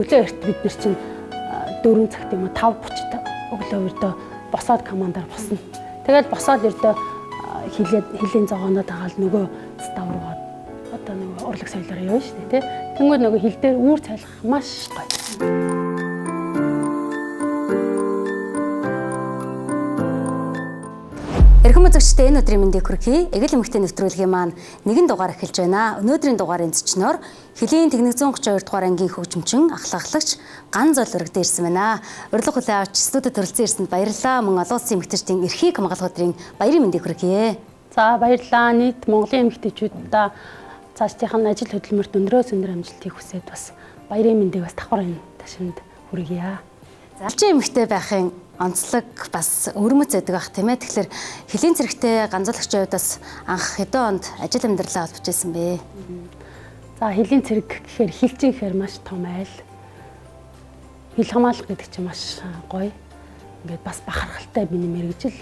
Өглөө эрт бид нар чинь 4 цагт юм уу 5:30-д өглөө өрдөө босоод командаар босно. Тэгэл босоод өрдөө хилийн зогооноо дагаал нөгөө став руугаа одоо нөгөө урлаг соёлоор явна шүү дээ, тий. Тэнгүүд нөгөө хил дээр үүр цайлах маш гоё. Эрхэм үзэгчдээ энэ өдрийн мэндийг хүргэе. Эгэл эмэгтэй нэвтрүүлгийн маань нэгэн дугаар эхэлж байна. Өнөөдрийн дугаарын зочноор Хилийн Техник 132 дугаар ангийн хөгжимчин ахлагч Ган Зол өргөдөө ирсэн байна. Урилга хүлээн авч студид төрөлцөн ирсэнд баярлалаа. Мөн олон улсын эмэгтэйчдийн эрхийг хамгаалах өдрийн баярын мэндийг хүргэе. За баярлалаа. Нийт Монголын эмэгтэйчүүдээ цаашдынхан ажил хөдөлмөрт өндөр амжилтыг хүсээд бас баярын мэндийг бас давхар энэ ташинд хүргье. Залжин эмэгтэй байхын онцлог бас өрмөц байдаг ах тийм ээ. Тэгэхээр Хилийн цэрэгтэй ганцуулагчийн хувьд бас анх хэдэн онд ажил амьдралаа олж ирсэн бэ? За Хилийн цэрэг гэхээр хилчин гэхээр маш том айл. Хил хамгаалах гэдэг чинь маш гоё. Ингээд бас бахархалтай миний мэрэгжил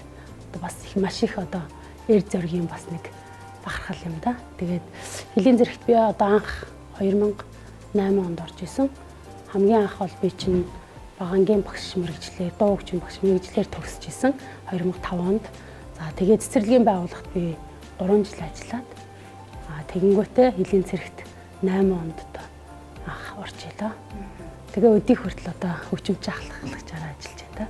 одоо бас их маш их одоо эр зоригийн бас нэг бахархал юм да. Тэгээд Хилийн цэрэгт би одоо анх 2008 онд орж исэн. Хамгийн анх бол би чинь багангийн багш мэрэгчлэр, дуу хөгжим багш мэрэгчлэр төгсөж исэн 2005 онд. За тэгээд цэцэрлэгийн байгууллагт би 3 жил ажиллаад тэгэнгүүтээ Хилийн цэрэгт 8 онд анх орж илаа. Тэгээ өдийг хүртэл одоо хөгжимч ахлагчаараа ажиллаж байна.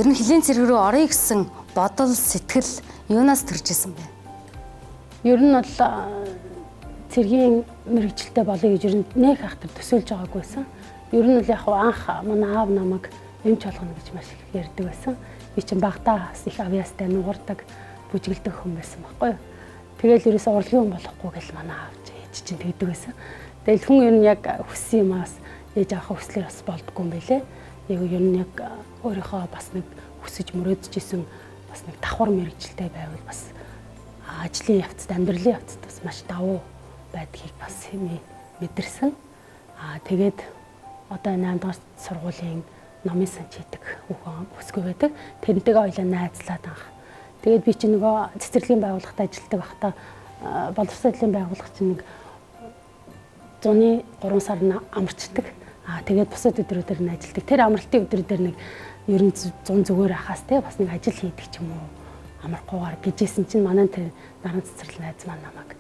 Ер нь Хилийн цэрэг рүү орё гэсэн бодол, сэтгэл юунаас төрж исэн бэ? Ер нь бол цэргийн мэрэгчлээ болъё гэж ер нь нэх ахтар төсөөлж байгаагүй байсан. Ер нь л яг анх манай аав намайг эмч болгоно гэж маш их ярьдаг байсан. Би чинь багтаа бас их авьяастай нугардаг, бүжгэлдэг хүн байсан байхгүй юу. Тэгэл ерөөсөө урлагийн хүн болохгүй гэж манай аав чинь тэгдэг байсан. Тэгэл хүн ер нь яг хүссэн юмас ээж авах хүслээр бас болдгоо юм байлээ. Яг ер нь яг өөрийнхөө бас нэг хүсэж мөрөөдөж исэн бас нэг давхар мэрэгчлээ байвал бас ажлын явцад, амьдралын явцад бас маш давуу байдгийг бас мэдэрсэн. Тэгээд одоо 8 дугаар сургуулийн номын сан хийдэг хүүхэн өсгөө байдаг. Тэрнтэйгээ хоёлаа найзлаад анх. Тэгээд би чинь нөгөө цэцэрлэгийн байгууллагт ажилладаг байхдаа боловсролын байгууллага чинь нэг 103 сар амарчдаг. Тэгээд бусад өдрүүдээр нь ажилладаг. Тэр амралтын өдрүүдээр нэг ер нь 100 зүгээр ахаас те бас нэг ажил хийдэг ч юм уу. Амархгүйгээр гэжсэн чинь манай тэр наран цэцэрлэг найз маань намайг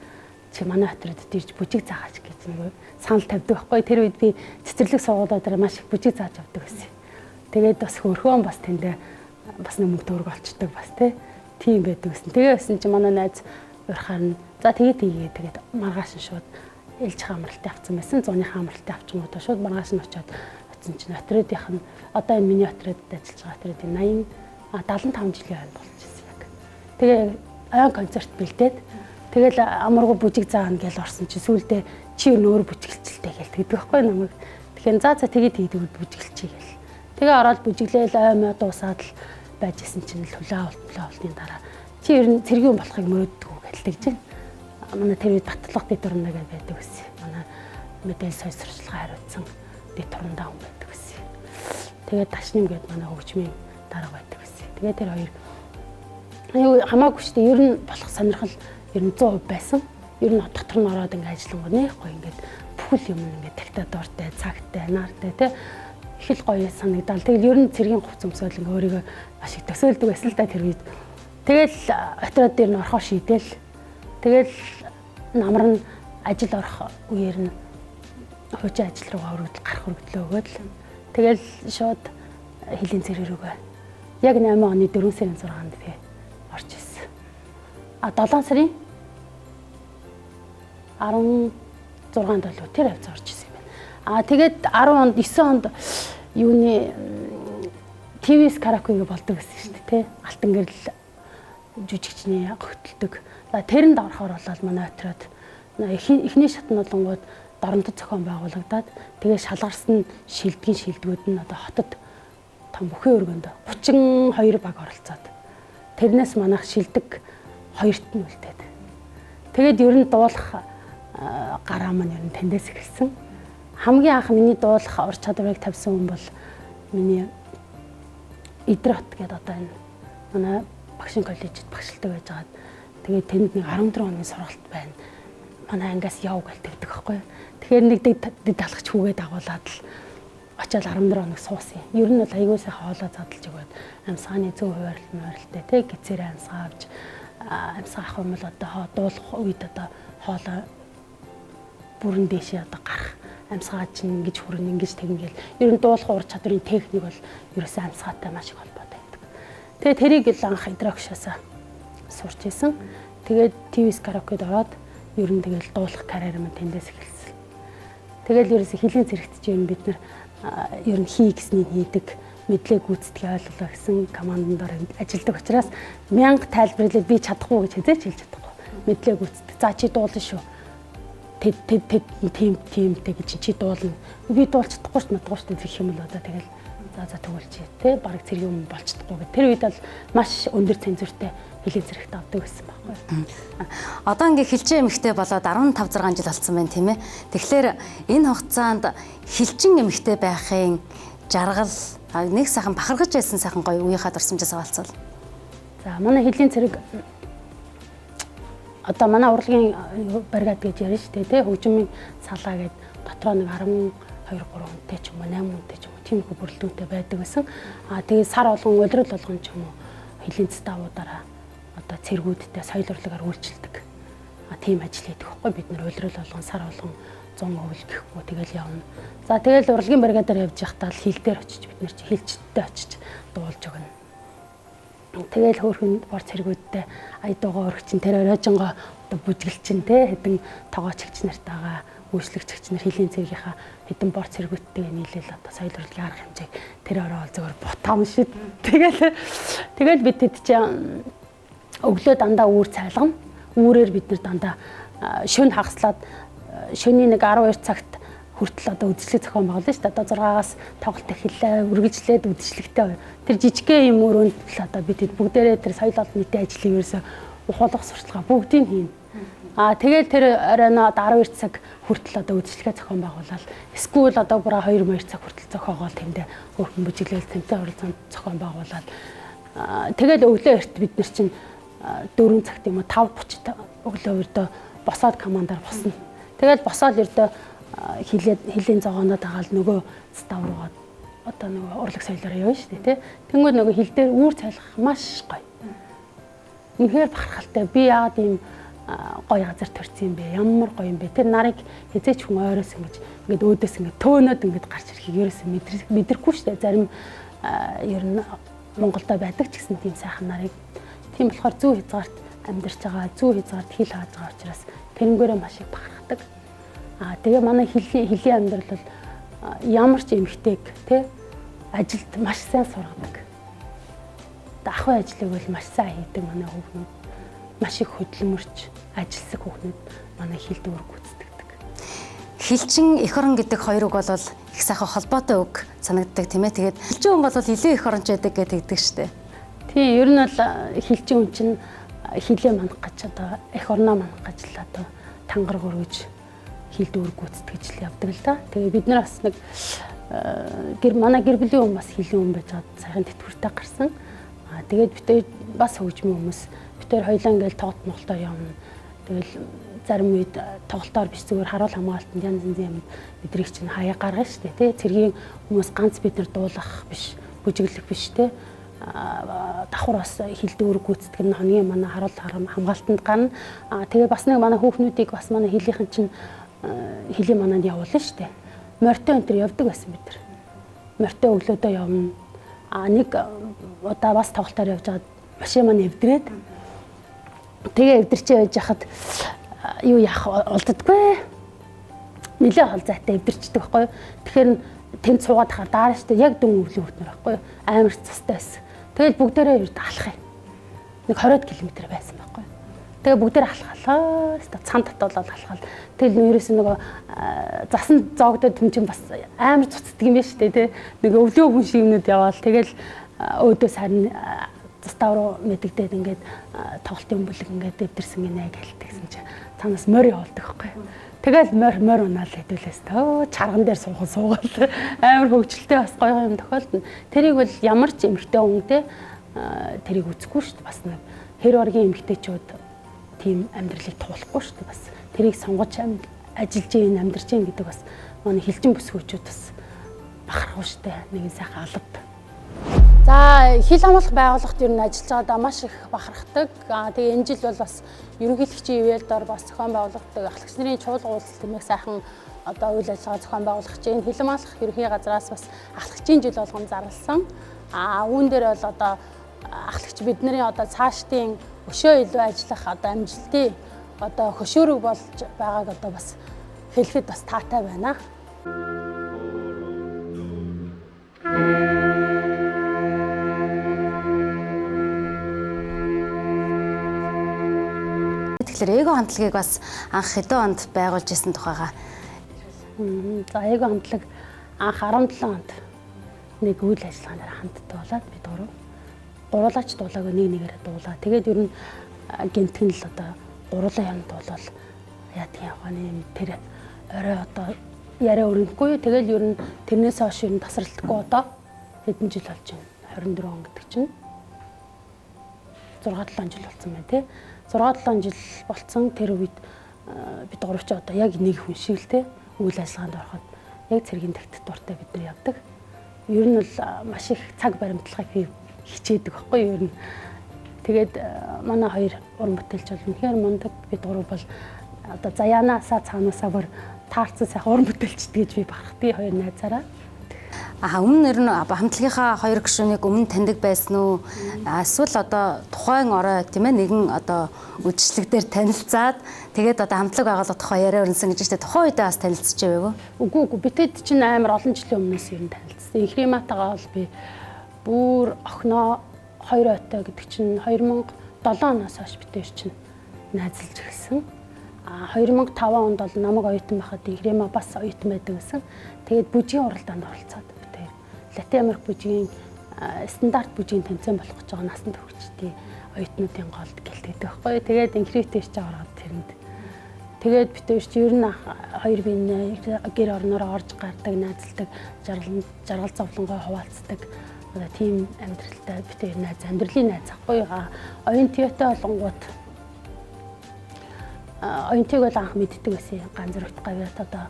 чи манай хотроод ирж бүжиг заагач гэж нэг санал тавьдаг байхгүй. Тэр үед би цэцэрлэг сургуулиудаар маш их бүжиг зааж авдаг байсан. Тэгээд бас хөрхөн бас тэндээ бас нэг мөнгө төгрөг олчдаг бас тийм байдаг гэсэн. Тэгээ байсан чи манай найз урахаар нь за тэгээд маргааш нь шууд ээлж хамралтыг авсан байсан. 100-ийн хамралтыг авчингуудаа шууд маргааш нь очиод оцсон чинь хотродынх нь одоо энэ миний хотродод ажиллаж байгаа хотродын 75 жилийн айн болж ирсэн яг. Тэгээ айн концерт бэлдээд тэгэл амаргу бүжиг заана гэж орсон чи сүүлдээ чи өөр бүжиглэлтэй гэл тэгдэг байхгүй намайг. Тэгэхээр за тэгээд бүжиглчихье гэл. Тэгээ ороод бүжиглээл аймаа дуусаад л байж исэн чинь л хөлөө дараа чи ер нь цэргийн болохыг мөрөөддөг үү гэж тэгж байна. Манай тэр үед Батлах дэд турна гэж байдаг байсан. Манай мэдээлэл соёл сурчлагын хариуцсан дэд турандаа хүн байдаг байсан. Тэгээд Ташним гээд манай хөгжмийн дарга байдаг байсан. Тэгээд тэр хоёр хамаагүй шүү дээ. Ер нь болох сонирхол ер нь 100% байсан. Ер нь дотор нь ороод ингээд ажиллангууд нэх гоё ингээд бүхэл юм ингээд диктатортай, цагтай, наартай тий их л гоё санагдал. Тэгэл ер нь цэргийн хувц өмсөөл ингээд өөрийгөө маш их төсөөлдөг байсан л да тэр үед. Тэгэл хотроод дээр нь орохоо шийдээл. Тэгэл намар нь ажил орох үеэр нь хуучин ажил руугаа гарах өргөдлөө өгөөд л тэгэл шууд Хилийн цэрэг рүүгээ яг 8 оны 4 сарын 6-нд би орж ирсэн. 7 сарын 16-нд болов тэр хавцаа орж ирсэн юм байна. Тэгээд 10 онд 9 онд юуны ТВ-с караокег болдог гэсэн шүү дээ тий. Алтан гэрэл жүжигчний гогтолдог. Тэрэнд орохоор болоод манай хотроод эхний шат нь болонгууд доронтод зохион байгуулагдаад тэгээ шалгарсан шилдэгүүд нь одоо хотод том бүхэн өргөнд 32 баг оролцоод тэрнээс манайх шилдэг 2-т нь үлдээд. Тэгээд ер нь дуулах гараа маань ер нь тэндээс ирсэн. Хамгийн анх миний дуулах ур чадварыг тавьсан хүн бол миний Идрот гэдэг одоо энэ манай багшийн коллежид багшилдаг байж байгаа. Тэгээд тэнд нэг 14 оны сургалт байна. манай ангиас яв гэлдэг байхгүй. Тэгэхээр нэг дэд талхч хүүгээ дагуулад л очиад 14 хоног суусан. Ер нь бол аягүй сайхан хоолоо задлж өгөөд амьсгааны зөв хуваарилтай тий гэцээр амьсгаа авч амьсгаа авах юм бол одоо дуулах үед одоо хоолоо бүрэн дэшээ одоо гарах амьсгаа чинь ингэж хүрэн ингэж тэгнгээл ер нь дуулах ур чадварын техник бол ерөөсөө амьсгаатай маш их холбоотой байдаг. Тэгээ тэрийг л анх идрогшоосаа сурч исэн. Тэгээд ТВ-с караокед ороод ер нь тэгэл дуулах карьер маань тэндээс эхэлсэн. Тэгэл ерөөсөө хилийн зэрэгт чинь бид нар ер нь хий гэснийг хийдэг, мэдлэг гүйцэтгэх ойлголоо гэсэн команданд ажилладаг учраас 1000 тайлбарлаад би чадахгүй гэж хэзээ ч хэлж чадахгүй. Мэдлэг гүйцэтгэх. За чи дуулна шүү. Тимтэй гэж чи дуулна. Би дуулж чадахгүй ч мадгүй ч гэх юм л одоо тэгэл за тэгвэл чи те бараг цэргийн юм болж чадахгүй гэх. Тэр үед бол маш өндөр цензуртэй хилийн зэрэгт авдаг гэсэн байхгүй. Одоо ингээ хилчин эмэгтэй болоод 15 6 жил болсон байна тийм ээ. Тэгэхээр энэ хугацаанд хилчин эмэгтэй байхын жаргал нэг сайхан бахархаж байсан сайхан гоё үеийнхаа дурсамжаас хаваалцвал. За манай хилийн цэрэг одоо манай урлагийн бригад гэж ярьж штэ тий хөгжмийн салаа гэдэг дотроо нэг 12 3 хүнтэй ч юм уу 8 хүнтэй ч юм уу тийм их бүрэлдэхүүнтэй байдаг гэсэн. Тэгээ сар болгон улирал болгон ч юм уу хилийн ставуудаараа одоо цэргүүдтэй соёл урлагаар үйлчилдэг. Тийм ажил хийдэг байхгүй бид нар улирал болгон сар болгон 100 өвөл гэхгүй тэгэл явна. За тэгэл урлагийн бригадаар явж байхдаа л хил дээр очиж бид нар чи хилчтэй очиж дуулж өгнө. Тэгэл хөөрхөн бор цэргүүдтэй айдуугаа өргөчин тэр оройжонгоо одоо бүжгэлчин те хэдэн тоогоочгч нартайгаа үйлчлэгчч нар хилийн цэргийнхаа хэдэн бор цэргүүдтэйгээ нийлээл одоо соёл урлагийн арга хэмжээг тэр ороо зөвөр бутам шид. Тэгэл бид тэд чи өглөө дандаа үүр цайлгана. Үүрээр бид нар дандаа шөнө хагаслаад шөнийн нэг 12 цагт хүртэл одоо үдшилэг зохион байгуулна шүү дээ. Одоо 6-аас тоглолт эхэллээ, үргэлжлээд үдшилэгтэй. Тэр жижигхэн юм өрөөнд л одоо бид бүгдээрээ тэр соёл олон нийтийн ажлыг ерөөсө ухуулах сурталчилгаа бүгдийг хийн. Тэгэл тэр оройно 12 цаг хүртэл одоо үдшилгээ зохион байгуулаад эсвэл одоо бүр 2-2 цаг хүртэл зохиогоол тэндээ өөрхөн бүжиглэл тэмцээн оролцоонд зохион байгуулаад тэгэл өглөө эрт бид нар чинь 4 цагт юм уу 5:30-д өглөө өрдөө босоод командаар босно. Тэгэл босоод өрдөө хилийн зогооноо дагаал нөгөө став руугаа одоо нөгөө урлаг соёлоор явна шүү дээ тий. Тэнгүүд нөгөө хил дээр үүр цайлгах маш гоё. Үнэхээр бахархалтай. Би яагаад ийм гоё газар төрсөн юм бэ? Ямар гоё юм бэ? Тэр нарыг хизээч хүн ойроос ингэж өөдөөс ингэж төөнөд ингэж гарч ирэхийг ерөөсөө мэдрэхгүй шүү дээ. Зарим ер нь Монголдо байдаг ч гэсэн тийм сайхан нарыг. Тийм болохоор зүү хязгаарт амьдарч байгаа, зүү хязгаарт хил хааж байгаа учраас тэрнгээрээ маш их бахархдаг. Тэгээ манай хилийн амьдрал бол ямар ч эмгтэйг тий ажилд маш сайн сургадаг. Ахуй ажлыг бол маш сайн хийдэг манай хүүхнүүд. Маш их хөдөлмөрч ажилсаг хүүхнүүд манай хилд үүрэг гүйцэтгэдэг. Хилчин эх орон гэдэг хоёр үг бол их сайхан холбоотой үг санагддаг тийм ээ. Тэгээд хилчин хүн бол илүү эх оронч байдаг гэдэг штэ. Тийм ер нь бол хилчин хүн чинь хилээ манах гэж одоо эх орноо манах гэж л одоо тангар гөргөж хилд үүрэг гүйцэтгэж л явдаг л да. Тэгээ бид нар бас нэг манай гэр бүлийн хүн бас хилийн хүн байж байгаа сайхан тэтгэвртэй гарсан. Тэгээд бид бас хөгжмийн хүмүүс бид хоёлаа ингээл тоглолт моголтоор явна. Тэгэл зарим үед тоглолтоор биш зүгээр харуул хамгаалтанд янз янзын юм бидрийг чинь хаяа гаргана шүү дээ тий. Цэргийн хүмүүс ганц бид нар дуулах биш, бүжиглэх биш тий. Давхар бас хилд үүрэг гүйцэтгэх нь хоногийн манай харуул хамгаалтанд гарна. Тэгээ бас нэг манай хүүхнүүдийг бас манай хилийнхэн чинь хилийн мананд явуулна шүү дээ. Морьтой энэ төр явдаг байсан бид нар. Морьтой өглөөдөө явна. Нэг удаа бас тоглолтоор явж байгаад машин маань эвдрээд тэгээ эвдэрчээ байж хахад юу яах олддоггүй. Нилээ хол зайтай эвдэрчдэг байхгүй юу. Тэгэхээр тэнд суугаад хахаар дараа штэ яг дүн өвлийн хөтнөр байхгүй юу. Амар цастай байсан. Тэгэл бүгдээрээ ерд алхах юм. Нэг 20 км байсан байхгүй юу. Тэгээ бүгдээр алхалаа. Цан татуулаад алхаал. Тэгэл ерөөс нөгөө засан зоогдод хүн чинь бас амар цуцдаг юм байна шүү дээ тий. Нэг өвлөө хүн шиг юмнууд яваал. Тэгэл өөдөөс харин застав руу мэдэгдээд ингээд тоглолтын бүлэг ингээд дэвдэрсэн гинэ гэлтгсэн чинь танаас морь явуулдаг байхгүй. Тэгэл морь унаал хэдүүлээс төө чарган дээр суугаал. Амар хөвгчлөлтэй бас гоё юм тохиолдно. Тэрийг бол ямар ч эмэгтэй хүн тий тэрийг үзэхгүй шүү дээ. Бас нэг хэр оргийн эмэгтэйчүүд тийм амьдралыг туулахгүй шүү дээ бас. тэрийг сонгож ажиллаж ийн амьдарч ийн гэдэг бас манай хилчин бүсгүүчүүд бас бахархав штэ нэгэн сайхан алба. За хил хамгаалах байгууллагт ер нь ажиллаж байгаадаа маш их бахархдаг. Тэгээ энэ жил бол бас ерөнхийлөгчийн ивэлдор бас зохион байгуулагддаг ахлагч нарын чуулга уулзалт хэмээх сайхан одоо үйл ажиллагаа зохион байгуулах чинь хил хамгаалах ерөнхий газраас бас ахлагчийн жил болгон зарласан. Үүн дээр бол одоо ахлагч бидний одоо цаашдын өшөө илүү ажиллах одоо амжилтын одоо хөшөөрөг болж байгааг одоо бас хэлэхэд бас таатай байна. Тэгэхээр эго хамтлагийг бас анх хэдэн онд байгуулж ирсэн тухайга. За эго хамтлаг анх 17 онд нэг үйл ажиллагаанаар хамт дуулаад бид гуруулаач дуулаагүй нэг нэгээрээ дуулаа. Тэгээд ер нь гинтгэн л одоо гуруулаа юм дуулал яадаг явааны тэр орой одоо яриа өрнөхгүй. Тэгэл ер нь тэрнээс хойш ер нь тасралтгүй одоо хэдэн жил болж байна. 24 он гэдэг чинь 6-7 жил болсон байна тий. 6-7 жил болцсон тэр үед бид гуравч одоо яг нэг хүн шиг л тий үйл ажиллагаанд ороход яг цэргийн тагтад дуртай бид нар явдаг. Ер нь бол маш их цаг баримтлагыг хичээдэг байхгүй юу ер нь. Тэгээд манай хоёр уран бүтээлч бол үнэхээр мундаг. Бид гурав бол одоо заяанаасаа цаанаасаа бүр таарсан сайхан уран бүтээлчд гэж би бахархдаг хоёр найзаараа. Өмнө нь хамтлагийнхаа хоёр гишүүнийг өмнө таньдаг байсан уу? Эсвэл одоо тухайн орой тийм ээ нэгэн одоо үдшилэг дээр танилцаад тэгээд одоо хамтлаг байгуулах тухай яриа өрнсөн гэж байна. Тухайн үедээ бас танилцж байв уу? Үгүй битэд чинь амар олон жилийн өмнөөс ер нь танилцсан. Инхриматагаа бол би бүр охиноо хоёр ойтой гэдэг чинь 2007 оноос хойш битээр чинь найзалж ирсэн. 2005 онд бол намайг оюутан байхад Инхрима бас оюутан байдаг гэсэн. Тэгээд бүжгийн уралдаанд оролцоод битээр Латин Америк бүжгийн стандарт бүжгийн тэмцээн болох гэж байгаа насанд хүрчтэй оюутнуудын голд гэлтэгдэх байхгүй. Тэгээд Инхритэй ч ороод тэрэнд. Тэгээд битээр чи ер нь хоёр бие гэр орноор орж гардаг, найзалдаг, жаргал зовлонгой хуваалцдаг. Одоо тийм амьдралтай битээр найз, амьдралын найз ахгүй. Оюутантай болонгууд оюутныг бол анх мэддэг байсан. Ганцрогт гавьяат одоо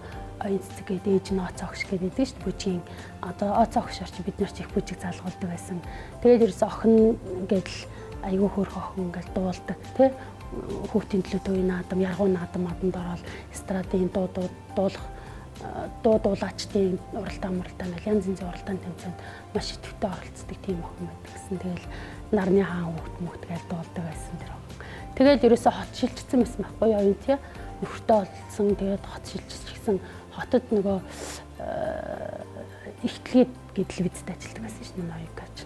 оюун цэцэг гэдэг ээж нь оц огш гэдэг шүү дээ бүжгийн. Одоо оц огшоор чи бид нар ч их бүжиг залгуулдаг байсан. Тэгээд ерөөс охин гэдэл айгүй хөөрх охин гэж дуулдаг тий. Хүүхдийн төлөө төвийн наадам, яргуу наадамд ороод эстрадын дуулаачдын уралдаан мэл янз янзын уралдаан тэмцээнд маш идэвхтэй оролцдог тийм охин байдаг гэсэн. Тэгэл нарны хаан хүүхд гэж дуулдаг байсан тэр охин. Тэгээд ерөөсө хот шилжчихсэн байсан байхгүй юу оюун тий. Нөхөртэй болсон тэгээд хот шилжчихсэн. Хотод нөгөө ихтлгээд телевизэд ажилладаг байсан шин оюукач.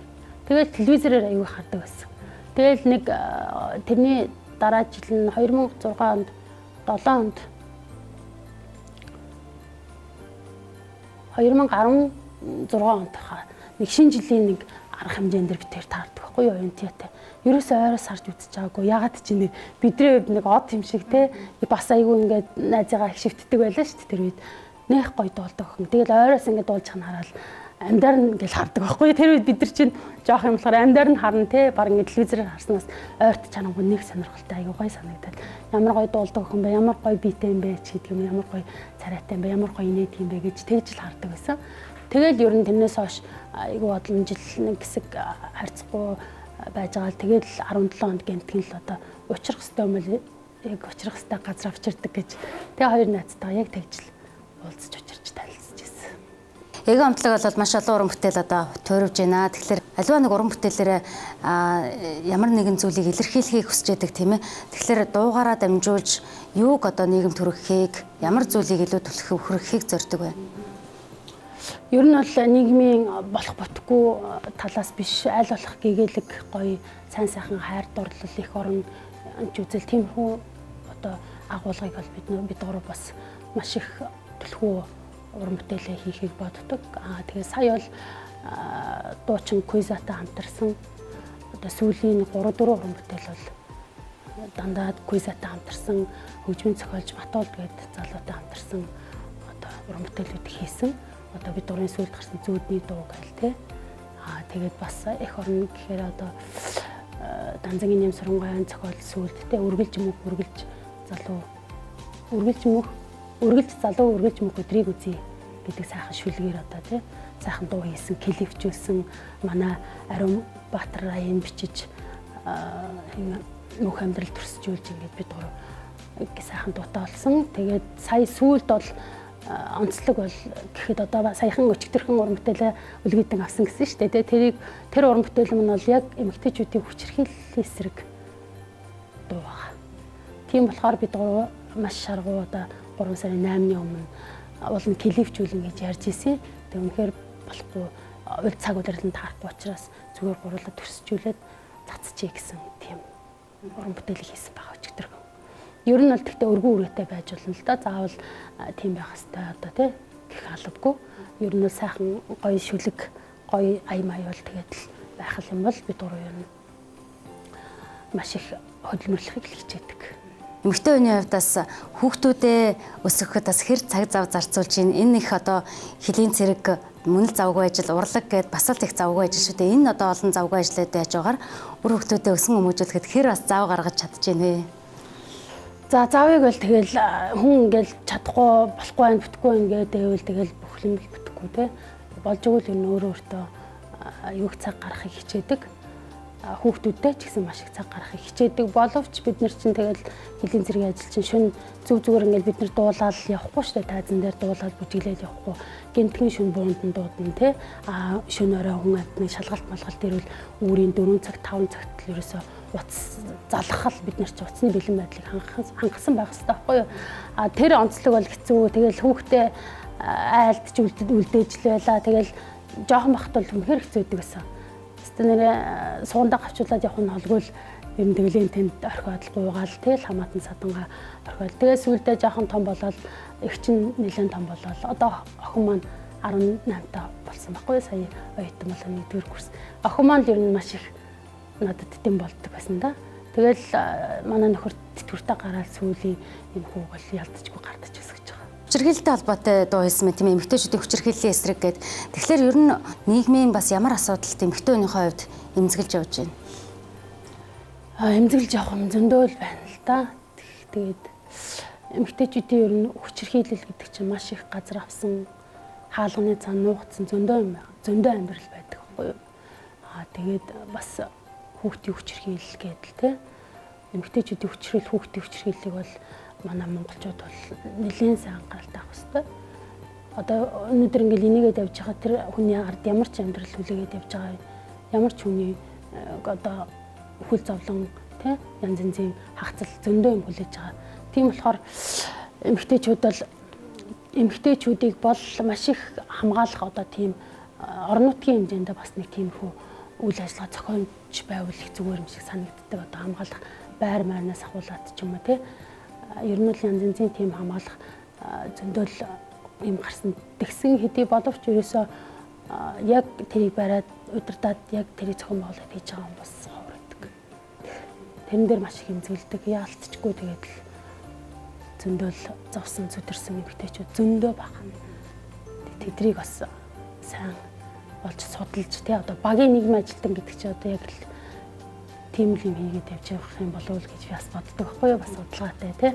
Тэгээд телевизээр аягүй хардаг байсан. Тэгэл нэг тэрний дараа жил нь 2006 онд 7 онд 2016 онд нэг шинэ жилийн нэг арга хэмжээнд бид тэр таардаг байхгүй юу оюунтайтай. Ерөөсөө ойроос харж үзэж байгаагүй. Ягаад ч нэг бидний хувьд нэг од юм шиг те бас айгүй ингээд найзыгаа их шивтдэг байлаа шүү дээ тэр үед. Нэх гоё дуулдаг охин. Тэгэл ойроос ингээд дуулж хана хараад амьдаар нь ингээл хардаг байхгүй. Тэр үед бид нар чинь жоох юм болохоор амьдаар нь харна те баг ингээд телевизээр харснаас ойрт чанаргүй нэг сонирхолтой айгүй гоё санагдаад. Ямар гоё дуулдаг охин бэ? Ямар гоё биетэй юм бэ ч гэдэг юм. Ямар гоё царайтай юм бэ? Ямар гоё инээд юм бэ гэж тэгж л хардаг байсан. Тэгэл ер нь тэрнээс хойш айгүй бодлон жил нэг хэсэг харьцахгүй байж байгаа. Тэгээд 17 онд гэмтгэн л одоо учрах хэвээр юм л яг учрах хэвээр газар авчирдаг гэж. Тэгээ хоёр найзтайгаа яг тэгж л уулзч учирч танилцж ирсэн. Эго хамтлаг бол маш олон уран бүтээл одоо туурвж байна. Тэгэхээр аливаа нэг уран бүтээлээр ямар нэгэн зүйлийг илэрхийлэхийг хүсэж байдаг тийм ээ. Тэгэхээр дуугаараа дамжуулж юуг одоо нийгэм төрөхийг, ямар зүйлийг илүү төлөхийг зорддог вэ? Ер нь бол нийгмийн болох бүтггүй талаас биш аль болох гэгээлэг гоё сайн сайхан хайр дурлал их орон үзэл тиймэрхүү одоо агуулгыг бол бид гурав бас маш их төлхөө уран бүтээлээ хийхийг боддог. Тэгээ сая бол дуучин Куйзатай хамтарсан одоо сүүлийн 3-4 уран бүтээл бол дандаа Куйзатай хамтарсан хөгжмийн зохиолч Батуул гэдэг залуутай хамтарсан одоо уран бүтээлүүд хийсэн. Одоо бид дурын сүүлд гарсан зүүдний дуу гэл те. Тэгээд бас их орно гэхээр одоо Данзангийн нэм сурангуйн зохиол сүүлд те үргэлж залуу үргэлж залуу үргэлж мөх өдрийг үзье гэдэг сайхан шүлгээр одоо тий сайхан дуу хийсэн, клипжүүлсэн манай Ариун Баатар аян бичиж мөх амьдрал төрсжүүлж ингээд бид гурав сайхан дуутай болсон. Тэгээд сая сүүлд бол онцлог бол гэхэд одоо саяхан өчигдөрхөн уран бүтээлээ үлгийдэн авсан гэсэн шүү дээ. Тэр уран бүтээл нь бол яг эмэгтэйчүүдийн хүчирхийллийн эсрэг дуу байна. Тийм болохоор бид гурав маш шаргуу одоо 3 сарын 8-ны өмнө уулын клипжүүлэн гэж ярьж ирсэн. Тэг үнэхээр болохгүй урд цаг үеэрлэн таарахгүй учраас зүгээр гурлаа төрсжүүлээд цацчихъя гэсэн тийм уран бүтээлийг хийсэн байгаа өчигдөрхөн. Ер нь бол тэгтээ өргөн үрээтэй байж болно л да. Заавал тийм байх хэвээр одоо тий гэх албагүй. Ер нь сайхан гоё шүлэг, гоё ая маяг бол тэгээд л байх юм бол бид гурав ер нь маш их хөдөлмөрлөхийг л хичээдэг. Эмэгтэй хүний хувьд бас хүүхдүүдээ өсгөхөд бас хэр цаг зав зарцуулж энэ их одоо хөлийн цэрэг мөн л завгүй ажил урлаг гэд бас л их завгүй ажил шүү дээ. Энэ одоо олон завгүй ажлууд байж байгаагаар бүр хүүхдүүдээ өсөн хүмүүжүүлэхэд хэр бас зав гаргаж чадж байна вэ? За завыг бол тэгэл хүн ингээл чадахгүй болохгүй байх бүтэхгүй ингээд байвал тэгэл бүх юм бүтэхгүй те болж игэл энэ өөртөө аюух цаг гаргахыг хичээдэг. Хүүхдүүдтэй ч гэсэн маш их цаг гаргахыг хичээдэг. Боловч бид нар чинь тэгэл хөлийн цэргийн ажил чинь шөнө зүгээр ингээл бид нар дуулаад явахгүй шүү дээ. Тайзан дээр дуулаад бүжиглээд явахгүй. Гинтхэн шөнө буунд нь дуудана те шөнө орой хүн амтны шалгалт малгалт ирвэл үүрийн 4 цаг 5 цагт л ерөөсөө утас залгахал бид нар ч утасны бэлэн байдлыг хангасан байх хэрэгтэй байхгүй юу? Тэр онцлог бол хэцүү. Тэгэл хүүхдээ айлдж үлдээж л байла. Тэгэл жоохон бахт бол үнэхээр хэцүүдэг гэсэн. Тэснэр суундаа гавчуулаад явах нь холгүй л ер нь тэглэн тэнд орхиод гуугаал тэгэл хамаатан садангаа орхиод тэгээ сүүлдээ жоохон том болоод их чинь нэлээд том болоод одоо охин маань 18 та болсон байхгүй юу? Сая оюутан болоо 1-р курс. Охин маань ер нь маш их надад тийм болдог байсан да. Тэгэл манай нөхөр тэтгэвртэй гараад сүүлийн энэ хүүг бол ялдчихгүй гардаж өсгөж байгаа. Хүчирхийлэлтэй холбоотой дуу хэлсэн мэт тийм эмэгтэйчүүдийн хүчирхийллийн эсрэг гэд. Тэгэхээр ер нь нийгмийн бас ямар асуудалт эмэгтэй хүний хувьд эмзэглэж явж байна? Эмзэглэж явах юм зөндөө л байна л да. Тэгээд эмэгтэйчүүдийн ер нь хүчирхийлэл гэдэг чинь маш их газар авсан хаалганы цан нуугдсан зөндөө юм байна. Зөндөө амьдрал байдаг байхгүй юу? Тэгээд бас хүүхдийн хүчирхийлэл гэдэл те. Эмэгтэйчүүдийн хүчирхийлэл, хүүхдийн хүчирхийллийг бол манай монголчууд бол нэлээд сайн анхааралтай авах хэрэгтэй. Одоо өнөөдөр ингээл энийгээ давж байгаа тэр хүний ард ямар ч амьдрал хүлээгээд явж байгаа ямар ч хүний одоо хөл зовлон тий янз янзын хагцал зөндөө юм хүлээж байгаа. Тийм болохоор эмэгтэйчүүдийг бол маш их хамгаалах одоо тийм орон нутгийн хэмжээндээ бас нэг тиймэрхүү үйл ажиллагаа зохиомж байвал их зүгээр юм шиг санагддаг. Одоо хамгаалах байр майрнаас ахуулаад ч юм уу тий ер нь л янз янзын тийм хамгаалах зөндөл юм гарсан. Тэгсэн хэдий боловч ерөөсөө яг тэрийг бариад удирдаад яг тэрийг зохион байгуулалт хийж байгаа юм бас ховрдог. Тэрэн дээр маш их эмзэглэдэг. Яалтчгүй тэгээд л зөндөл зовсон зүтэрсэн эмэгтэйчүүд зөндөө байна. Тэдрийг бас сайн болж судалж тий одоо багийн нийгмийн ажилтан гэдэг чинь одоо яг л тийм л юм хийгээд явж явах юм болов уу гэж бас боддог байхгүй юу? Бас судалгаатай тий.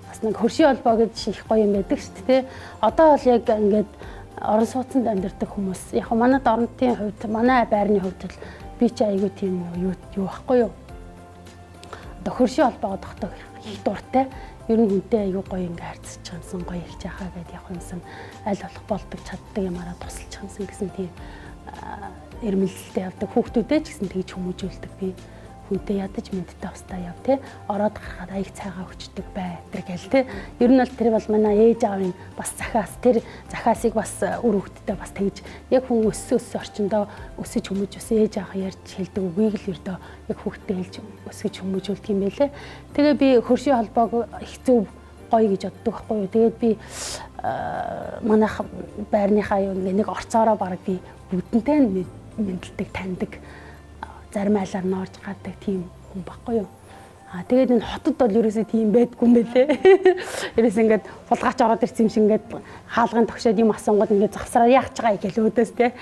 Бас нэг хөршийн холбоо гэж их гоё юм байдаг шүү дээ тий. Одоо бол яг ингээд орон сууцнд амьдардаг хүмүүс яг манайд орнотын хувьд манай байрны хувьд л би ч айгүй тийм юу байхгүй юу? Одоо хөршийн холбоо тогтоох их дуртай. Ер нь хүнтэй айгүй гоё ингээд харьцаж чамсан гоё их жахаа гэдээ явах юмсан аль болох болдог чаддаг юмараа тусалж чамсан гэсэн тийм эрмэлзэлтэй явдаг. Хүүхдүүдээ ч гэсэн тэгж хүмүүжүүлдэг би. Хүнтэй ядаж мэдтэй устаа яв те ороод гарахад аяг цайгаа өчтдөг бай тэр гэл те ер нь бол тэр бол манай ээж аавын бас захаас тэр захаасыг бас үр хөвгтдээ бас тэгж яг хүн өссөн орчиндөө өсөж хүмүүж өсөө ээж аав ярьж хэлдэг үгийг л ердөө яг хүүхдэд хэлж өсгөж хүмүүжүүлдэг юм байлээ. Тэгээ би хөршийн холбоог их зөв гоё гэж боддог байхгүй юу. Тэгээд би манайх байрныхаа юу нэг орцоороо баг би бүгдэнтэй мэдлдэг таньдаг зарим айлаар норж гадаг тийм хүн баггүй юу. Тэгээд энэ хотод бол ерөөсөө тийм байдгүй юм байлээ. Ерөөсөө ингээд фулгаач ороод ирсэн юм шиг ингээд хаалгын тогшоод юм асуунгууд ингээд завсраа яах ч байгаа гэж өөдөөс те.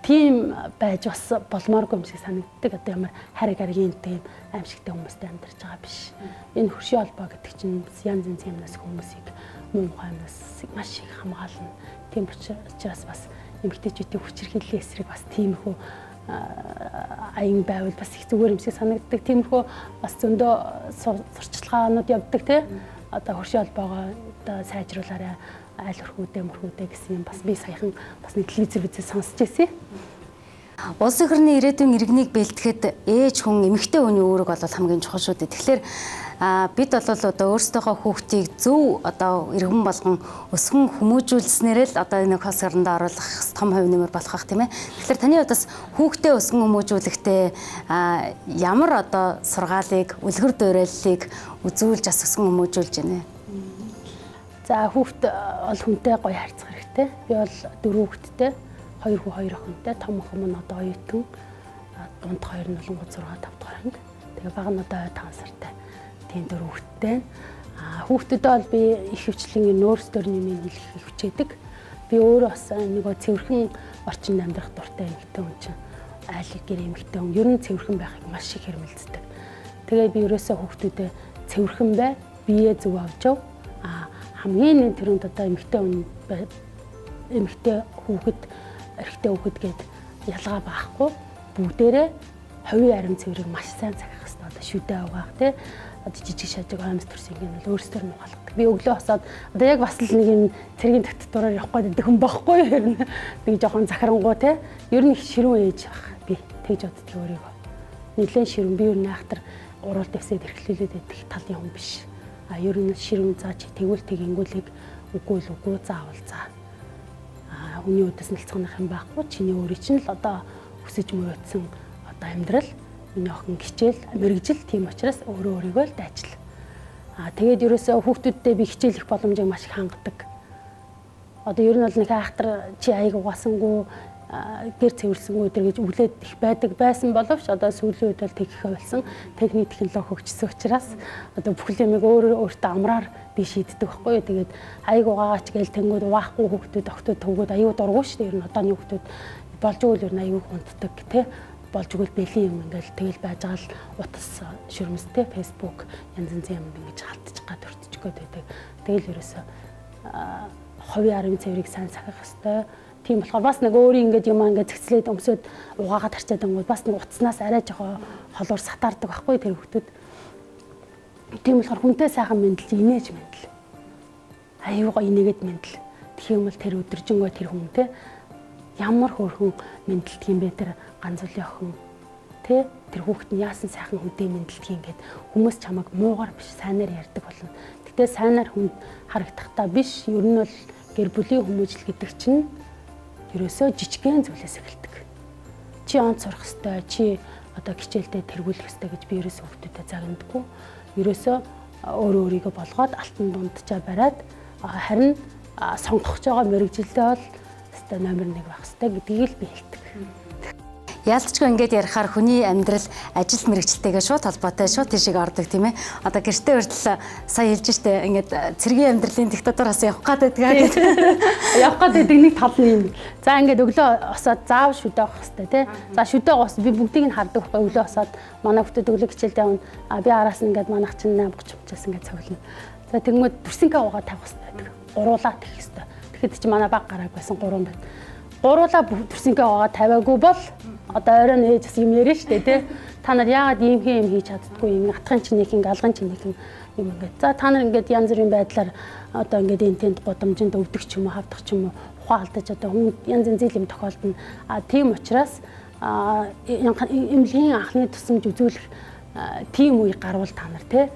тийм байж бас болмооргүй юм шиг санагддаг. Одоо ямар хариг аргийн тийм аимшигтай хүмүүстэй амьдарч байгаа биш. Энэ хөршийн холбоо гэдэг чинь янз янз юмнаас хүмүүсийг муу юмнаас маш их хамгаална. Тийм учраас бас эмэгтэйчүүдийн хүчирхийллийн эсрэг бас тиймэрхүү аян байвал бас их зүгээр юм шиг санагддаг. Тиймэрхүү бас зөндөө сурчлагаанууд явдаг тий. Одоо хөршийн холбоогоо одоо сайжруулаарай, айл хөрхүүдээ гэсэн юм бас би саяхан бас нэг телевизээр үзээ сонсч байсан. Улсын хурлын ирээдүйн иргэнийг бэлтгэхэд ээж хүн эмэгтэй хүний үүрэг бол хамгийн чухал шүү дээ. Тэгэхээр бид бол одоо өөрсдийнхөө хүүхдийг зөв одоо иргэн болгон өсгөн хүмүүжүүлснээр л одоо энэ хос орнд оруулах том хувь нэмэр болох бах тийм ээ. Тэгэхээр таны удаас хүүхдээ өсгөн хүмүүжүүлэхдээ ямар одоо сургаалыг, үлгэр дуурайллыг үзүүлж бас өсгөн хүмүүжүүлж байна вэ? За хүүхд ол хүнтэй гоё харьцах хэрэгтэй. Би бол 4 хүүхэдтэй, 2 хүү 2 охинтой, том охин маань одоо оюутан, дунд 2 нь бол 6 5 дахь анги. Тэгээ баг нь одоо 5 сартай. Тийм 4 хүүхэдтэй. Хүүхдүүдэд бол би их хвчлэн нөөц төрний юм хэлэх хвчээдэг. Би өөрөө бас нөгөө цэвэрхэн орчинд амьдрах дуртай эмэгтэй хүн чинь айлын гэр эмэгтэй хүн. Ер нь цэвэрхэн байхыг маш их хэрмэлздэг. Тэгээ би ерөөсөө хүүхдүүдэд цэвэрхэн бай, биеэ зөв авч яв. Хамгийн нэг төрөнд одоо эмэгтэй хүүхэд, эрэгтэй хүүхэд гээд ялгаа байхгүй. Бүгдээрээ хувийн арим цэврийг маш сайн цагах хэрэгтэй. Одоо шүдэ угаах тий. Одоо жижиг шажиг аимс төрсийг нь бол өөрсдөр нь ухаалдаг. Би өглөө босоод одоо яг бас л нэг юм цэргийн тогтвороор явах гэдэг хүн байхгүй юу ер нь. Нэг жоохон захирангуй тий. Ер нь их ширүүн ээж байх. Би тэгж боддог өөрийгөө. Нилээн ширүүн би ер нь айхтар уруул дэвсээд эрхлүүлээд байдаг талын хүн биш. Ер нь ширүүн заач тэгвэл тэгэнгүүлийг үгүй л үгүй заавал заа. Хүний үдэс нэлцгнах юм байхгүй. Чиний өөрийн чинь л одоо өсөж мөрөөдсөн одоо амьдрал миний охин хичээл мэрэгжил тийм учраас өөрөө өөрийгөө л дайчил. Тэгээд ерөөсөө хүүхдүүдтэй би хичээл их боломжийг маш их хангадаг. Одоо ер нь бол нэг айхтар чи аяг угаасангүй гэр цэвэрлсэнгүй өдр гэж өглөөд их байсан боловч одоо сүүлийн үед бол тэгэх болсон. Техник технологи хөгжсөн учраас одоо бүх юмыг өөртөө амраар би шийддэг байхгүй юу. Тэгээд аяг угаагаач гээл тэнгүүд угаахгүй хүүхдүүд октод төвгүүд аюу дургуй шүү дээ. Ер нь одооны хүүхдүүд болж өгөл ер нь аюу гунтдаг тий. Болж өгөл бэлэн юм ингээл тэгэл байж байгаа л утас шүрмэстэй фэйсбુક янз янз юм ингэж халтчих гад өртчих гээд байдаг. Тэгэл ерөөсө хувийн арим цэврийг сайн сахих хэвээр. Тийм болохоор бас нэг өөрийн ингэж юм ингээд зэгцлээд өмсөд угаагаад харчаад байгаа бас нэг утаснаас арай жоо холуур сатаардаг байхгүй тэр хүмүүс. Тийм болохоор хүнтэй сайхан мэдлж инээж мэдл. Аюугаа инээгээд мэдл. Тэгэх юм бол тэр өдөржингөө тэр хүн те ямар хөөрхөн мэдлдэг юм бэ тэр ганц үлээ охин те тэр хүүхэд нь яасан сайхан хүнтэй мэдлдэг юм гээд хүмүүс чамайг муугар биш сайнаар ярьдаг болно. Гэтэ сайнаар хүнд харагдахтаа биш ер нь бол гэр бүлийн хүмүүжил гэдэг чинь ерөөсөө жижигхэн зүйлээс эхэлдэг. Чи онц сурах ёстой, чи одоо хичээлдээ тэргүүлэх ёстой гэж би ерөөсөө хүүхдүүдэд загнадаггүй. Ерөөсөө өөрөө өөрийгөө болгоод алтан дундчаа бариад харин сонгох гэж байгаа мэрэгжилдээ бол өстой номер 1 байх ёстой гэдгийг л би хэлдэг. Яалтчгүй ингээд ярихаар хүний амьдрал ажил мэргэжилтэйгээ шууд холбоотой, шууд тийшээ ордог тийм ээ. Одоо гэртээ хүртэл сая хэлж штэ ингээд цэргийн амьдралын диктатураас явах гээд байдаг. Явах гээд байдаг нэг тал нь юм. За ингээд өглөө осоод заав шүдэ авах хэрэгтэй тий. За шүдэ гоос би бүгдийг нь хардаг байхгүй өглөө осоод манай хүүхдэд өглөө хичээлдээ явна. Би араас нь ингээд манайх чинь 8:30-аас ингээд цоглоно. За тэгмээд төрсөнкөө угаа тавих хэрэгтэй байдаг. Гуруулаа тэгэх хэрэгтэй. Тэгэхэд чи манай баг гарааг байсан 3 байд. Гуруулаа төрсөнкөө угаа тавиагүй бол одоо оройн ээж бас юм яриа штэ тий. Та нар яагаад ийм юм хийж чаддгүй юм атгын чинь нэг ингээм алган чинь нэг юм ингээд. За та нар ингээд янз бүрийн байдлаар одоо ингээд энэ тэнд гудамжинд өвдөх ч юм уу хавдах ч юм уу ухаан алдаж одоо хүн янз янз юм тохиолдно. Тийм учраас эмнэлгийн анхны тусламж үзүүлэх тийм үе гарвал та нар тий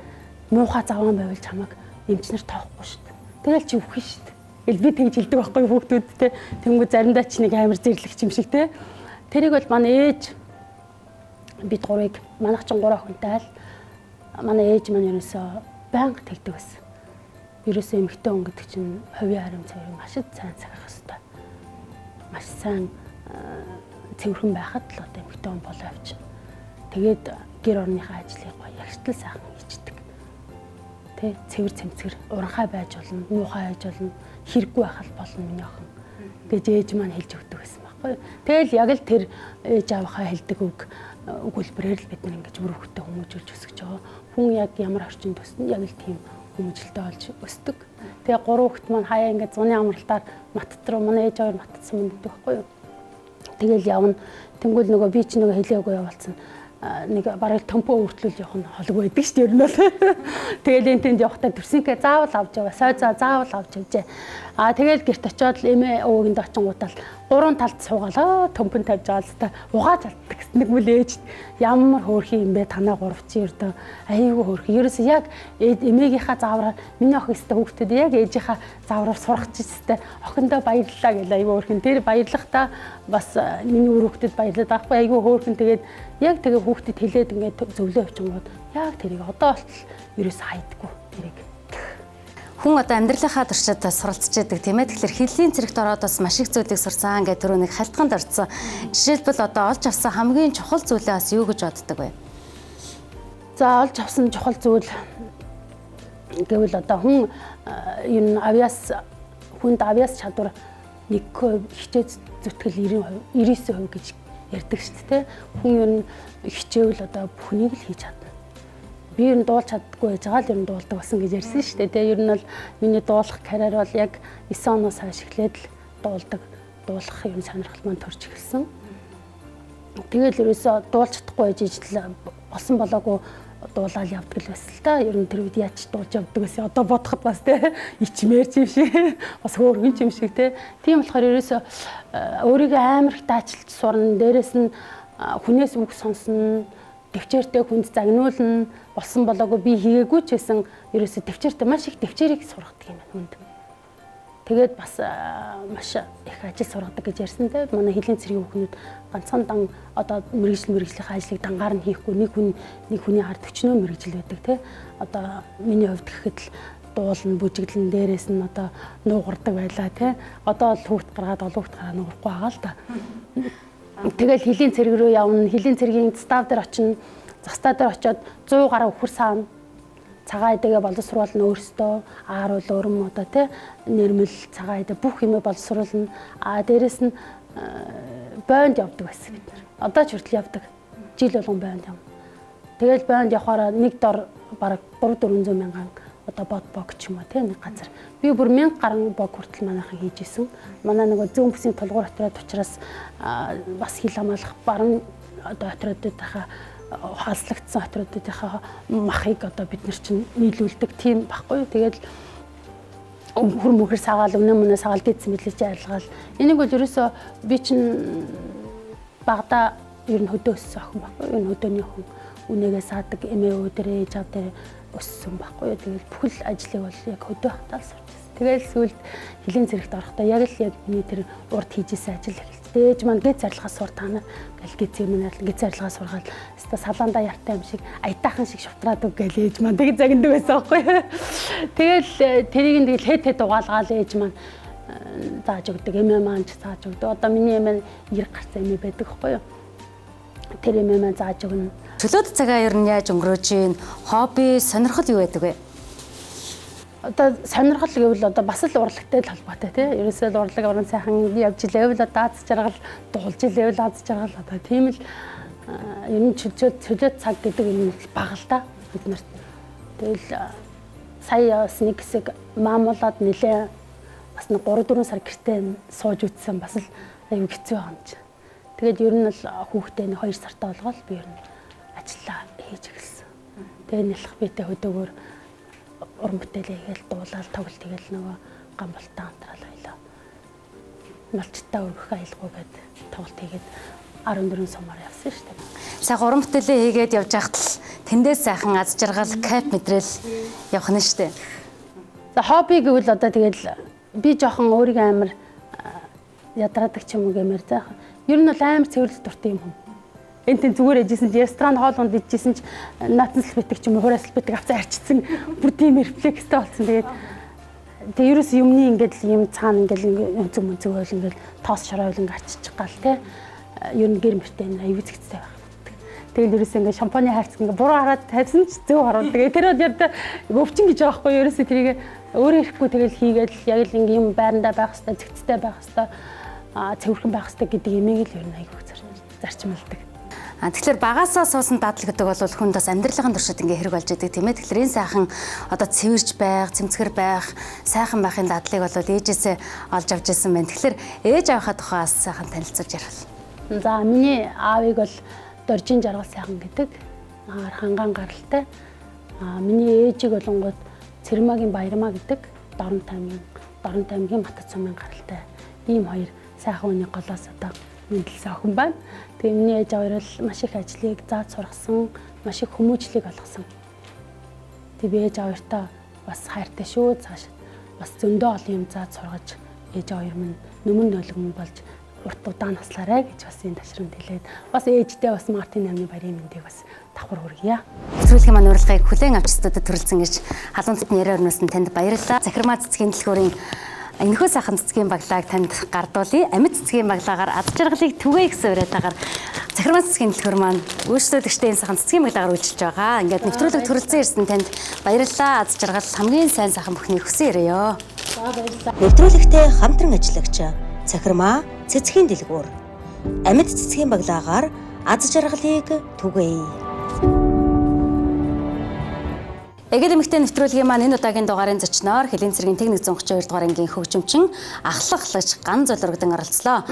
муухай заван байвал чамайг эмчнэр тоохгүй штэ. Тэгэл чи үхэн штэ. Би тэгж хэлдэг байхгүй хүүхдүүдтэй. Тэнгүү заримдаа ч нэг амар зэрлэгч юм шиг тий. Тэрийг бол манай ээж бид гурыг манайх чинь 3 охинтой л манай ээж маань ерөөсөө байнга тэгдэг байсан. Ерөөсөө эмэгтэй хүн гэдэг чинь хувийн арим цэврийг маш сайн цагах хэрэгтэй. Маш сайн цэвэрхэн байхад л одоо эмэгтэй хүн болоо явчих. Тэгээд гэр орныхаа ажлыг гоё ягштал сайхан хийдэг. Тэ цэвэр цэмцгэр уранхай байж болно, муухай байж болно, хэрэггүй байхал болно миний охин гэж ээж маань хэлж өгдөг байсан баг. байхгүй. Тэгэл яг л тэр ээж аавынхаа хэлдэг өгүүлбэрээр л бид нар ингэж бүр хөвгтөө хүмүүжүүлж өсгөж байгаа. Хүн яг ямар орчинд өснө яг л тийм хүмүүжлэлтэй болж өсдөг. Тэгээ 3 хүүхэд маань хаяа ингээд зуны амралтаар Матт руу манай ээж аваар Маттсан мэддэг байхгүй юу. Тэгэл явна. Тэнгүүл нөгөө би ч нөгөө хэлээгүй явуулсан. Нэг бараг төмпөө өртлүүл явах нь холог байдаг шүү дээ ер нь бол. Тэгэл энэ тэнд явахдаа төрсөнхөө заавал авч яваа. Сой заавал авч явжээ. Тэгэл гэрт очиод л эмээ өвөгийн очингуудаа 3 талд суугаалаа төмпөн тавьж байгаа л та угааж алддаг гэсэн нэг мөл ээж ямар хөөрхий юм бэ танаа гуравчин ердөө аюулгүй хөөрхий. Ерөөсөө яг эмээгийнхаа заавраар миний охин өстө хүүхдэд яг ээжийнхаа заавраар сурах гэжтэй охиндоо баярлалаа гэл аюул хөөрхин. Тэр баярлахдаа бас миний үр хүүхдэд баярлаад байхгүй аюул хөөрхин. Тэгээд яг тэгээ хүүхдэд хэлээд ингээд зөвлөө авчингууд яг тэрийг одоо болтол ерөөсөө хайдаггүй тэрийг. Хүн одоо амьдралынхаа туршид суралцж байдаг тийм ээ. Тэгэхээр хэллийн цэрэгт ороод бас маш их зүйлийг сурсан гэдэг түрүү нэг халтганд орсон. Жишээлбэл одоо олж авсан хамгийн чухал зүйлээ бас юу гэж боддог вэ? За олж авсан чухал зүйл гэвэл одоо хүн энэ хүнд авиас чадвар 1% хичээж зүтгэл 99% гэж ярьдаг шүү дээ. Хүн ер нь хичээвэл одоо бүхнийг л хийж чадна. Би ер нь дуулж чаддаггүй байж байгаа л ер нь дуулдаг болсон гэж ярьсан шүү дээ. Тэгээ ер нь бол миний дуулах карьер бол яг 9 оноос хойш эхлээд л дуулах юм сонирхол маань төрж эхэлсэн. Тэгэл ерөөсөө дуулж чадахгүй байж ижил болсон болоогүй дуулаад явдаг л байсан л та. Ер нь тэр үед яаж дуулж явдаг гэсэн одоо бодоход бас те ичмээр ч юм шиг бас хөөргөн ч юм шиг те. Тийм болохоор ерөөсөө өөрийгөө амар их даачлж сурна. Дээрээс нь хүнээс үг сонсно. Төвчээртэй хүнд загнуулна болсон болоогүй би хийгээгүй ч гэсэн ерөөсө төвчээртэй маш их төвчээрийг сургадаг юм байна хүнд. Тэгээд бас маш их ажил сургадаг гэж ярьсан те. Манай хэлний цэргийн хүүхнүүд ганцхан дан одоо мэрэгжлийн ажлыг дангаар нь хийхгүй нэг хүний ард өчнөө мэрэгжил байдаг те. Одоо миний хувьд гэхэд л дуулна бүжиглэн дээрээс нь одоо нуугардаг байлаа те. Одоо л хүүхд гаргаад олоогт гараа нуурахгүй байгаа л да. Тэгэл хэлийн цэрэг рүү явна. Хэлийн цэргийн став дээр очино. Застаа дээр очиод 100 гаруй өхөр саана. Цагаан эдэгээ боловсруулна өөрсдөө. Ааруул өрөм одоо тий нэрмэл цагаан эдэ бүх юмээ боловсруулна. Дээрэс нь бойнд явдаг байсан бид нар. Одоо ч хүртэл явдаг. Жил болгон бойнд явна. Тэгэл бойнд явахаараа нэг дор бараг 3-400 мянган одоо бог ч юм уу тий нэг газар. Би бүр 1000 гаруй бог хүртэл манайхан хийж исэн. Манай нөгөө зүүн бүсийн толгуур отроод учраас бас хил хамгаалах баруун одоо отруудынхаа хаалслагдсан отруудынхаа махыг одоо бид нар чинь нийлүүлдэг тийм баггүй. Тэгээд хөр сагаал өмнө сагаал дийдсэн мэдлэж арилгаал. Энийг бол ерөөсөө би чинь багада ер нь хөдөө өссөн охин баггүй. Энэ хөдөөний хүн үнэгээ саадаг эмээ өөдрөө ээж аваа дээр өссөн баггүй. Тэгээд бүхэл ажлыг бол яг хөдөө хатаал сурч байсан. Тэгэл сүүлд хэлийн зэрэгт орохдоо яг л яг миний тэр урд хийжсэн ажил эхэлсэн. Ээж маань гээ зарилгаа сур таана гэл гээ зэмнээр гээ зарилгаа сургаад өста салаандаа яртай юм шиг аятаахан шиг шутраад үг гэл ээж маань тэг загиндаг байсан байхгүй. Тэгэл тэрийг нь тэгэл хэд угаалгаал ээж маань зааж өгдөг эмээ маань ч зааж өгдөг. Одоо миний эмээ 90 гарсан эмээ байдаг байхгүй юу. Тэр эмээ маань зааж өгнө. Чөлөөт цагаа ер нь яаж өнгөрөөж гин? Хобби, сонирхол юу байдаг вэ? Одоо сонирхол гэвэл одоо бас л урлагтай л холбоотой тий. Ерөөсөө л урлаг орон сайхан явж илээвэл дааз жаргал дуулж илээвэл дааз жаргал одоо тийм л ер нь чөлөөт цаг гэдэг юм бага л да бид нарт. Тэгэл сая бас нэг хэсэг маамуулаад нилээ бас 3-4 сар гэртээ сууж үтсэн бас л аюу хэцүү байгаа юм чи. Тэгээд ер нь л хүүхдээ 2 сартаа болгоод би ер нь ажиллаа хийж эхэлсэн. Тэгээд нэлх битэй хөдөөгөр уран бүтээлээ хийгээл дуулаад тоглолт хийгээл нөгөө гамбалтаа хамтраал байлаа. Малчтаа өргөх аялгау гээд тоглолт хийгээд 14 сумаар явсан шүү дээ. Сайхан уран бүтээлээ хийгээд явж байхад л тэндээс сайхан аз жаргал, кайф мэдрэл явах нь шүү дээ. За хобби гэвэл одоо тэгэл би жоохон өөрийгөө амар ядраадаг ч юм уу гэмээр заахан. Ер нь бол амар цэвэрлэх дуртай юм. Энтэн зүгээр ээжсэн чи ресторан хоолунд ижсэн чи наатанс битэг ч юм уу хураас битэг авцаа арчсан бүр тийм рефлекстэй болсон. Тэгээд ерөөс юмны ингээд юм цаана ингээд өнцөг мөнцөг ойл ингээд тоос шоройл ингээд арччих гал те. Ер нь гэр мөртэй аюу зэгцтэй байх. Тэгэл ерөөс ингээд шампаны хайрцаг ингээд буруу хараад тавьсан ч зөв харуул. Тэгээд тэр яг өвчин гэж байгаа хгүй ерөөсөө тэрийг өөрөө ирэхгүй тэгэл хийгээл яг л ингээд юм байрандаа байх хэвээр зэгцтэй байх хэвээр цэвэрхэн байх хэрэгтэй гэдэг имийг л ер нь айгүй зарчмалдаг. Тэгэхээр багаасаа суусан дадлаг гэдэг бол хүнд бас амьдралын туршид ингээ хэрэг болж идэг тийм ээ. Тэгэхээр энэ сайхан одоо цэвэрж байх, цэмцгэр байх, сайхан байхын дадлыг бол ээжээсээ олж авч ирсэн байна. Тэгэхээр ээж авахаа тухай бас сайхан танилцуулж ярил. За миний аавыг бол Доржин жаргал сайхан гэдэг хангаан гаралтай. Миний ээжийг болонгууд Цэрмагийн Баярмаа гэдэг Дорнот аймгийн Матад сумын гаралтай. Ийм хоёр сайхан хүний голоос одоо мэдлсэн охин байна. Тэгээ миний ээж аваар л маш их ажлыг зааж сургасан, маш их хүмүүжлийг олгосон. Тэгээ би ээж аваартай бас хайртай шүү. Цааш бас зөндөө олон юм зааж сургаж ээж аваар минь нөмөн noloгмон болж урт удаан наслаарай гэж бас энэ ташрамд хэлээд бас ээжтэй бас Мартин амны баярын мэндийг бас давхар хүргье. Нэвтрүүлгийн маань урилгыг хүлээн авч студид төрүүлсэн гэж халуун цэцний яриа өрнөсөн танд баярлалаа. Захирмаа цэцгийн дэлгүүрийн энэхүү сайхан цэцгийн баглааг танд гардуулъя. Амьд цэцгийн баглаагаар ад жаргалыг түгэе гэсэн уриалгаар захирмаа цэцгийн дэлгүүр маань үйлчлүүлэгчтэй энэ сайхан цэцгийн баглаагаар үйлчилж байгаа. Ингээд нэвтрүүлэг төрүүлсэн ирсэн танд баярлалаа. Ад жаргал хамгийн сайн сайхан бүхний хүсэн ирээё. За баярлалаа. Нэвтрүүлэгтээ хамтран ажиллагч захирмаа цэцгийн дэлгүүр амьд цэцгийн баглаагаар ад жаргалыг түгэе. Эгэл эмэгтэй нэвтрүүлгийн маань энэ удаагийн дугаарын зочноор Хэлэн цэргийн техник 132 дугаар ангийн хөгжимчин ахлаглагч Ган Золоргодон оролцлоо.